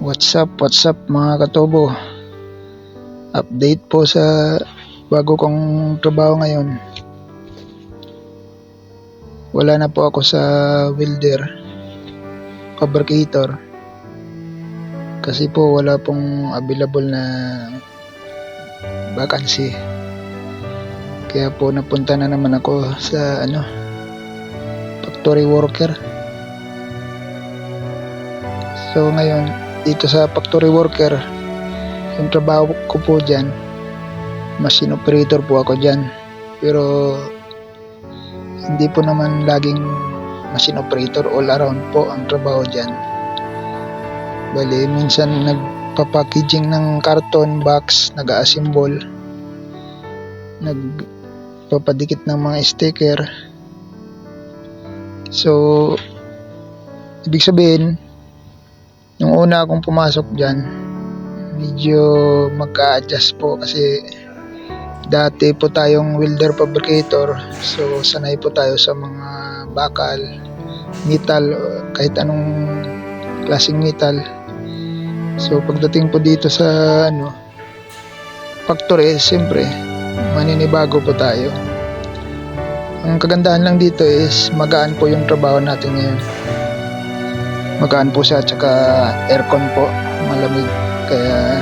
What's up mga katobo? Update po sa bago kong trabaho ngayon. Wala na po ako sa welder fabricator kasi po wala pong available na vacancy. Kaya po napunta na naman ako sa factory worker. So ngayon dito sa factory worker, yung trabaho ko po dyan, machine operator po ako dyan, pero hindi po naman laging machine operator, all around po ang trabaho dyan. Bali minsan nagpapackaging ng carton box, nag-assemble, nagpapadikit ng mga sticker. So ibig sabihin, nung una akong pumasok dyan, medyo magka-adjust po kasi dati po tayong welder fabricator, so sanay po tayo sa mga bakal, metal, kahit anong klaseng metal. So pagdating po dito sa factory, siyempre maninibago po tayo. Ang kagandahan lang dito is magaan po yung trabaho natin ngayon. Magaan po siya, tsaka aircon po, malamig, kaya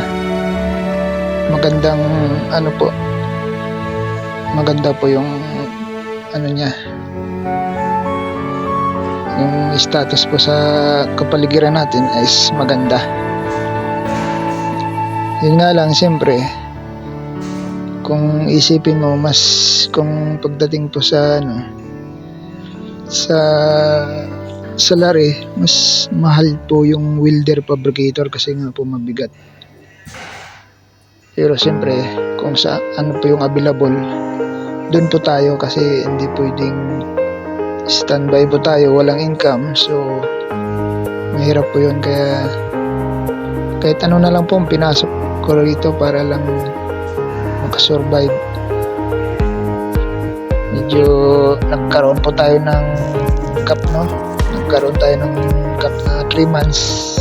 maganda po yung niya, yung status po sa kapaligiran natin is maganda. Yun nga lang, siyempre kung isipin mo, mas kung pagdating po sa salary, mas mahal po yung welder fabricator kasi nga po mabigat. Pero siyempre kung sa po yung available, doon po tayo kasi hindi pwedeng standby po tayo, walang income. So mahirap po yun, kaya kahit na lang po ang pinasok ko rito para lang makasurvive. Medyo nagkaroon po tayo ng nagkaroon tayo ng gap na 3 months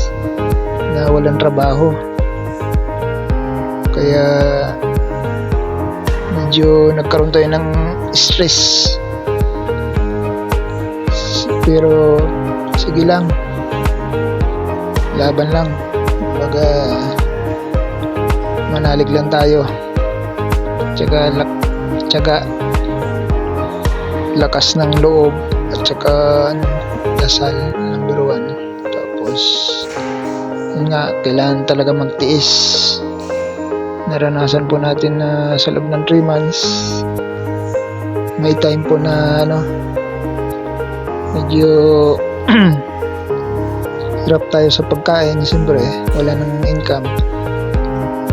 na walang trabaho, kaya medyo nagkaroon tayo ng stress. Pero sige lang, laban lang, baga manalig lang tayo, tsaka lakas ng loob, at tsaka dasal, number 1. Tapos yun nga, kailangan talaga magtiis. Naranasan po natin na sa loob ng 3 months may time po na medyo hirap tayo sa pagkain. Siyempre wala nang income,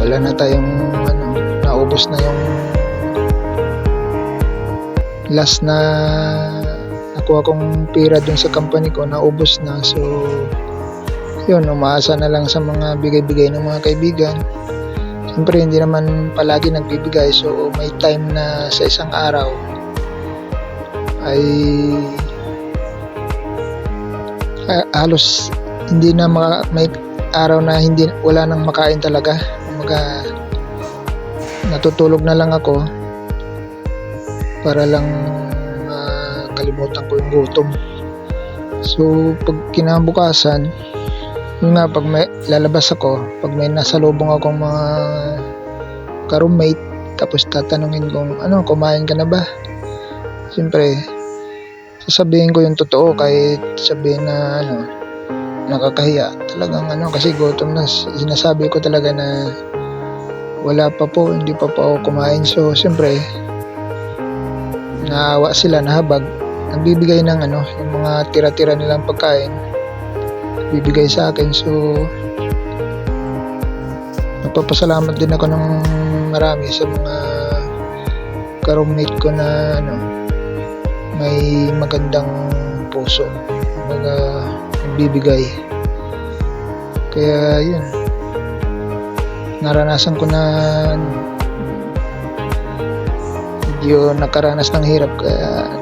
wala na tayong naubos na yung last na nakuha kong pera dun sa company ko, naubos na. So yun, umaasa na lang sa mga bigay-bigay ng mga kaibigan. Siyempre hindi naman palagi nagbibigay, so may time na sa isang araw ay halos hindi na may araw na wala nang makain talaga. Natutulog na lang ako para lang kalimutan ko yung gutom. So pag kinabukasan, yun nga, pag may lalabas ako, pag may nasalubong akong mga ka-roommate, tapos tatanungin kung kumain ka na ba, siyempre sasabihin ko yung totoo, kahit sabihin na nakakahiya talagang kasi gutom na. Sinasabi ko talaga na wala pa po, hindi pa ako kumain. So siyempre naawa sila, nahabag, nagbibigay ng yung mga tira-tira nilang pagkain, bibigay sa akin. So nagpapasalamat din ako ng marami sa mga ka-roommate ko na may magandang puso, nagbibigay. Kaya yun, naranasan ko na medyo nakaranas ng hirap, kaya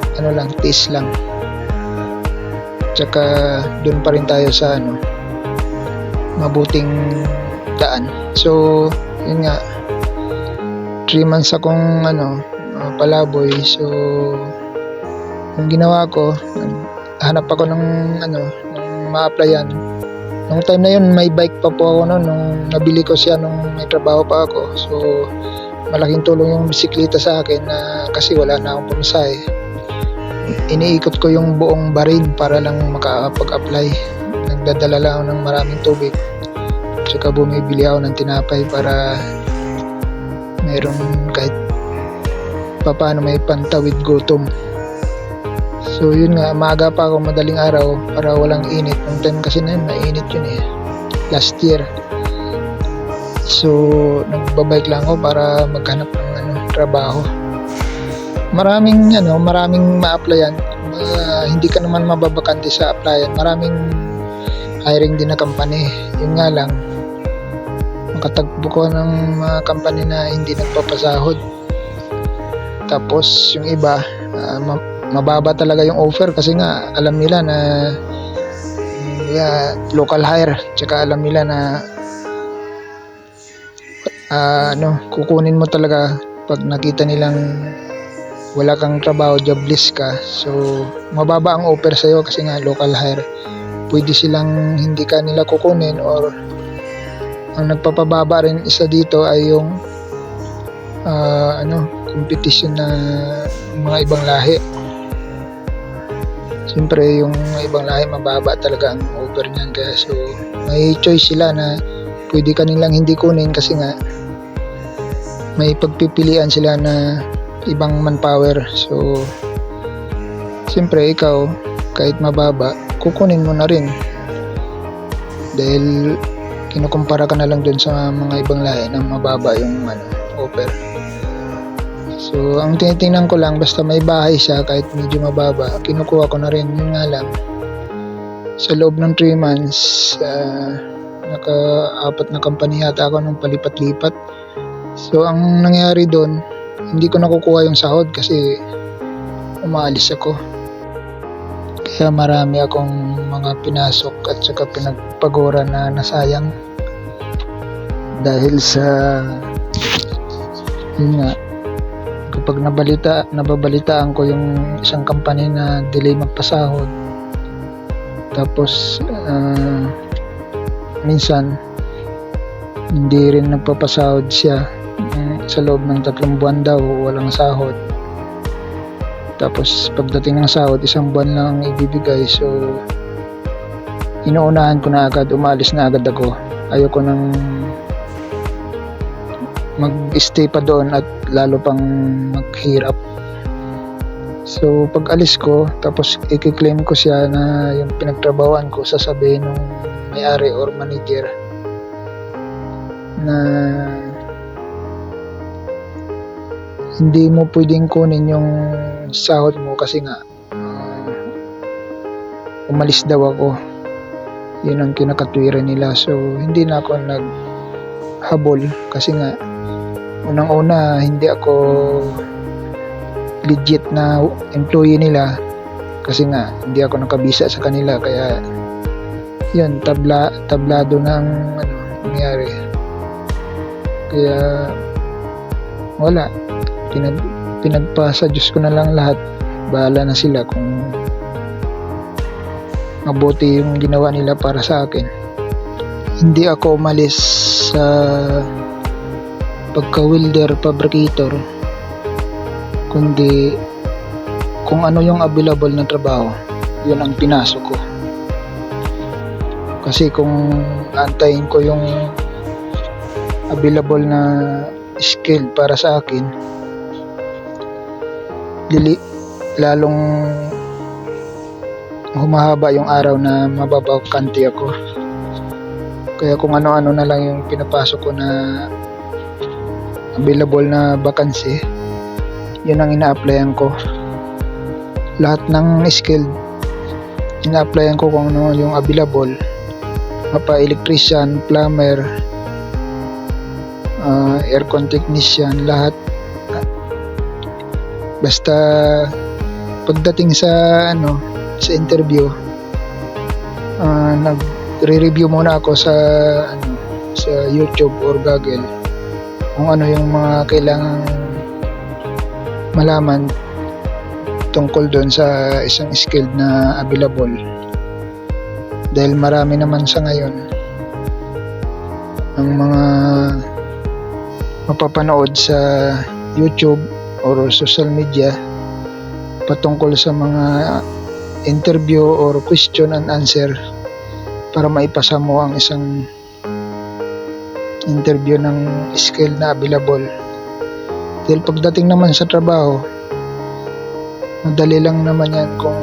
tiis lang. Tsaka doon pa rin tayo sa mabuting daan. So yun nga, 3 months akong palaboy. So ang ginawa ko, hanap ako ng ng ma-applyan. Nung time na yun, may bike pa po ako noon nung nabili ko siya nung may trabaho pa ako. So malaking tulong yung bisikleta sa akin na kasi wala na akong pamasahe. Iniikot ko yung buong Bahrain para lang makapag-apply. Nagdadala lang ako ng maraming tubig. Tsaka bumibili ako ng tinapay para meron kahit papaano may pantawid gutom. So yun nga, maaga pa ako, madaling araw para walang init. Nung time kasi na yun, mainit yun last year. So nagbabike lang ako para maghanap ng trabaho. Maraming ma-applyan. Hindi ka naman mababakante sa applyan. Maraming hiring din na company. Yun nga lang, makatagpo ko ng mga company na hindi nagpapasahod. Tapos yung iba, mababa talaga yung offer kasi nga alam nila na local hire. Tsaka alam nila na kukunin mo talaga pag nakita nilang wala kang trabaho, jobless ka. So mababa ang offer sa'yo kasi nga local hire. Pwede silang hindi ka nila kukunin, or ang nagpapababa rin isa dito ay yung competition na mga ibang lahi. Siyempre yung ibang lahi mababa talaga ang offer niyan, kaya so may choice sila na pwede ka nilang hindi kunin kasi nga may pagpipilian sila na ibang manpower. So siyempre ikaw kahit mababa, kukunin mo na rin dahil kinukumpara ka na lang dun sa mga ibang lahi na mababa yung offer. So ang tinitingnan ko lang, basta may bahay siya kahit medyo mababa, kinukuha ko na rin. Yun nga lang, sa loob ng 3 months naka-4 na company yata ako nung palipat-lipat. So ang nangyari doon, hindi ko nakukuha yung sahod kasi umaalis ako. Kaya marami akong mga pinasok at saka pinagpagura na nasayang dahil sa yun nga, kapag nababalitaan ko yung isang company na delay magpasahod, tapos minsan hindi rin nagpapasahod siya, sa loob ng 3 buwan daw walang sahod. Tapos pagdating ng sahod, 1 buwan lang ang ibibigay. So inuunahan ko na agad, umalis na agad ako. Ayoko nang mag-stay pa doon at lalo pang maghirap. So pag alis ko, tapos i-claim ko siya na yung pinagtrabawan ko, sasabihin ng may-ari or manager na hindi mo pwedeng kunin yung sahod mo kasi nga umalis daw ako. Yun ang kinakatwiran nila. So hindi na ako naghabol kasi nga unang-una hindi ako legit na employee nila kasi nga hindi ako nakabisa sa kanila, kaya yun, tablado ng nangyari. Kaya wala, pinagpasa Diyos ko na lang lahat. Bahala na sila kung mabuti yung ginawa nila para sa akin. Hindi ako umalis sa pagka-welder, fabricator, kundi kung ano yung available na trabaho, yun ang pinasok ko. Kasi kung antayin ko yung available na skill para sa akin, lalong humahaba yung araw na mababakante ako. Kaya kung ano-ano na lang yung pinapasok ko na available na vacancy, yun ang ina-applyan ko. Lahat ng skill ina-applyan ko kung ano yung available, mapa electrician, plumber, aircon technician, lahat. Basta pagdating sa sa interview, magre-review muna ako sa sa YouTube or Google kung ano yung mga kailangang malaman tungkol doon sa isang skill na available, dahil marami naman sa ngayon ang mga mapapanood sa YouTube or social media patungkol sa mga interview or question and answer para maipasa mo ang isang interview ng skill na available. Dahil pagdating naman sa trabaho, madali lang naman yan kung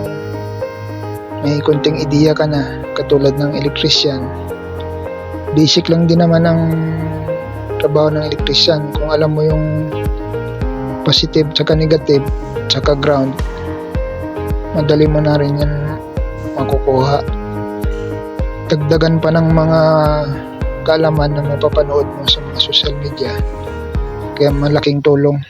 may konting ideya ka na, katulad ng electrician. Basic lang din naman ang trabaho ng electrician. Kung alam mo yung positive tsaka negative tsaka ground, madali mo na rin yan makukuha. Dagdagan pa ng mga kaalaman na mapapanood mo sa mga social media, kaya malaking tulong.